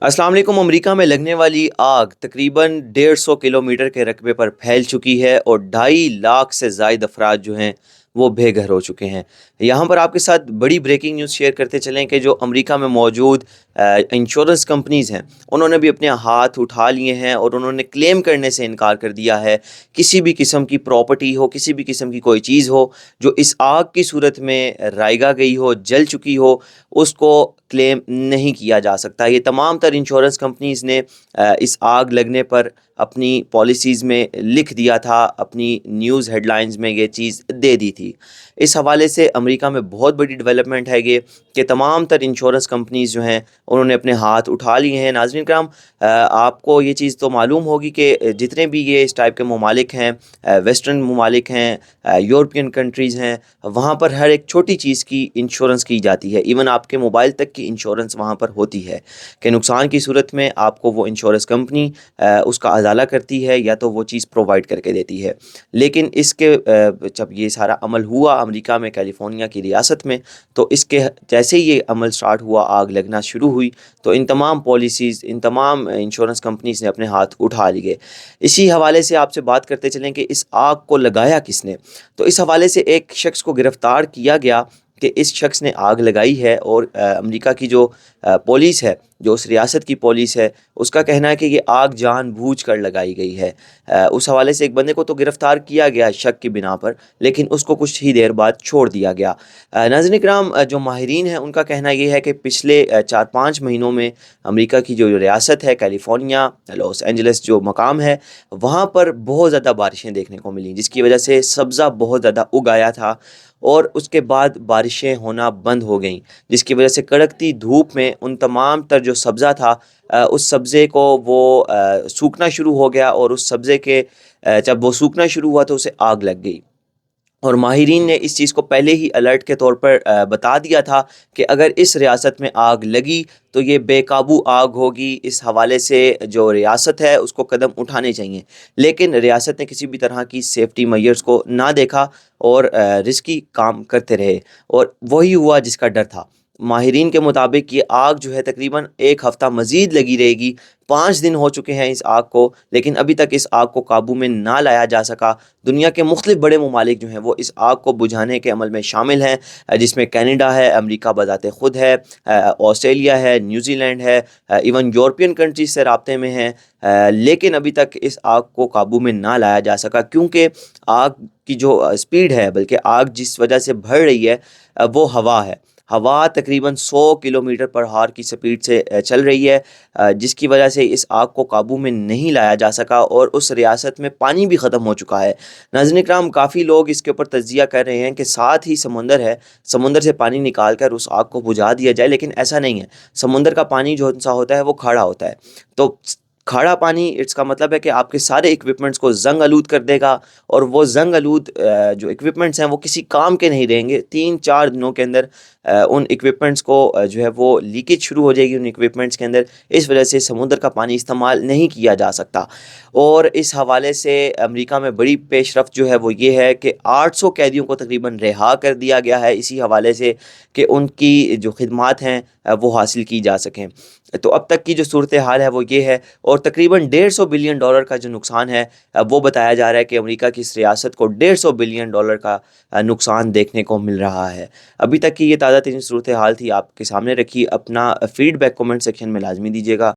अस्सलाम वालेकुम। अमेरिका में लगने वाली आग तकरीबन 150 किलोमीटर के रकबे पर फैल चुकी है और 2.5 लाख से ज़ायद अफराद जो हैं वो बेघर हो चुके हैं। यहाँ पर आपके साथ बड़ी ब्रेकिंग न्यूज़ शेयर करते चलें कि जो अमेरिका में मौजूद इंश्योरेंस कंपनीज़ हैं उन्होंने भी अपने हाथ उठा लिए हैं और उन्होंने क्लेम करने से इनकार कर दिया है। किसी भी किस्म की प्रॉपर्टी हो, किसी भी किस्म की कोई चीज़ हो जो इस आग की सूरत में राइगा गई हो, जल चुकी हो, उसको क्लेम नहीं किया जा सकता। ये तमाम तर इंश्योरेंस कंपनीज़ ने इस आग लगने पर अपनी पॉलिसीज़ में लिख दिया था, अपनी न्यूज़ हेडलाइंस में ये चीज़ दे दी थी। इस हवाले से अमेरिका में बहुत बड़ी डेवलपमेंट है ये कि तमाम तर इंश्योरेंस कंपनीज़ जो हैं उन्होंने अपने हाथ उठा लिए हैं। नाज़रीन कराम, आपको ये चीज़ तो मालूम होगी कि जितने भी ये इस टाइप के ममालिक हैं, वेस्टर्न ममालिक हैं, यूरोपियन कंट्रीज़ हैं, वहाँ पर हर एक छोटी चीज़ की इंश्योरेंस की जाती है। इवन आपके मोबाइल तक की इंश्योरेंस वहाँ पर होती है कि नुकसान की सूरत में आपको वो इंश्योरेंस कंपनी उसका अज़ाला करती है या तो वो चीज़ प्रोवाइड करके देती है। लेकिन इसके जब ये सारा अमल हुआ अमेरिका में, कैलिफोर्निया की रियासत में, तो इसके जैसे ही ये अमल स्टार्ट हुआ, आग लगना शुरू हुई, तो इन तमाम पॉलिसीज़, इन तमाम इंश्योरेंस कंपनीज़ ने अपने हाथ उठा लिए। इसी हवाले से आपसे बात करते चलें कि इस आग को लगाया किसने। तो इस हवाले से एक शख्स को गिरफ़्तार किया गया कि इस शख्स ने आग लगाई है और अमेरिका की जो पुलिस है, जो उस रियासत की पुलिस है, उसका कहना है कि ये आग जानबूझकर लगाई गई है। उस हवाले से एक बंदे को तो गिरफ़्तार किया गया शक की बिना पर, लेकिन उसको कुछ ही देर बाद छोड़ दिया गया। नाज़रीन इकराम, जो माहिरीन हैं उनका कहना ये है कि पिछले 4-5 महीनों में अमेरिका की जो रियासत है कैलिफोर्निया, लॉस एंजल्स जो मकाम है, वहाँ पर बहुत ज़्यादा बारिशें देखने को मिली, जिसकी वजह से सब्ज़ा बहुत ज़्यादा उग आया था और उसके बाद बारिशें होना बंद हो गईं, जिसकी वजह से कड़कती धूप में उन तमाम तर जो सब्ज़ा था, उस सब्ज़े को वो सूखना शुरू हो गया और उस सब्ज़े के जब वो सूखना शुरू हुआ तो उसे आग लग गई। और माहिरीन ने इस चीज़ को पहले ही अलर्ट के तौर पर बता दिया था कि अगर इस रियासत में आग लगी तो ये बेकाबू आग होगी। इस हवाले से जो रियासत है उसको कदम उठाने चाहिए, लेकिन रियासत ने किसी भी तरह की सेफ्टी मेजर्स को ना देखा और रिस्की काम करते रहे और वही हुआ जिसका डर था। माहिरीन के मुताबिक ये आग जो है तकरीबन 1 हफ़्ता मज़ीद लगी रहेगी। 5 दिन हो चुके हैं इस आग को, लेकिन अभी तक इस आग को काबू में ना लाया जा सका। दुनिया के मुख्तलिफ बड़े ममालिक जो हैं वो इस आग को बुझाने के अमल में शामिल हैं, जिसमें कनाडा है, अमेरिका बज़ाते ख़ुद है, ऑस्ट्रेलिया है, न्यूज़ीलैंड है, इवन यूरोपियन कंट्रीज से राब्ते में हैं। लेकिन अभी तक इस आग को काबू में ना लाया जा सका, क्योंकि आग की जो स्पीड है, बल्कि आग जिस वजह से बढ़ रही है वो हवा है। हवा तकरीबन 100 किलोमीटर पर हार की स्पीड से चल रही है, जिसकी वजह से इस आग को काबू में नहीं लाया जा सका और उस रियासत में पानी भी ख़त्म हो चुका है। नाज़रीन इकराम, काफ़ी लोग इसके ऊपर तज्ज़िया कर रहे हैं कि साथ ही समुंदर है, समुंदर से पानी निकाल कर उस आग को बुझा दिया जाए, लेकिन ऐसा नहीं है। समुंदर का पानी जो सा होता है वो खारा होता है, तो खारा पानी इसका मतलब है कि आपके सारे इक्विपमेंट्स को जंग आलूद कर देगा और वो जंग आलूद जो इक्विपमेंट्स हैं वो किसी काम के नहीं रहेंगे। 3-4 दिनों के अंदर उन इक्विपमेंट्स को जो है वो लीकेज शुरू हो जाएगी उन इक्विपमेंट्स के अंदर। इस वजह से समुद्र का पानी इस्तेमाल नहीं किया जा सकता। और इस हवाले से अमेरिका में बड़ी पेशरफ्त जो है वो ये है कि 800 कैदियों को तकरीबन रिहा कर दिया गया है, इसी हवाले से कि उनकी जो खिदमात हैं वो हासिल की जा सकें। तो अब तक की जो सूरत हाल है वो ये है और तकरीबन 150 बिलियन डॉलर का जो नुकसान है वो बताया जा रहा है कि अमेरिका की इस रियासत को 150 बिलियन डॉलर का नुकसान देखने को मिल रहा है। अभी तक की ये ताज़ा तरीन सूरत हाल थी, आपके सामने रखी। अपना फीडबैक कमेंट सेक्शन में लाजमी दीजिएगा।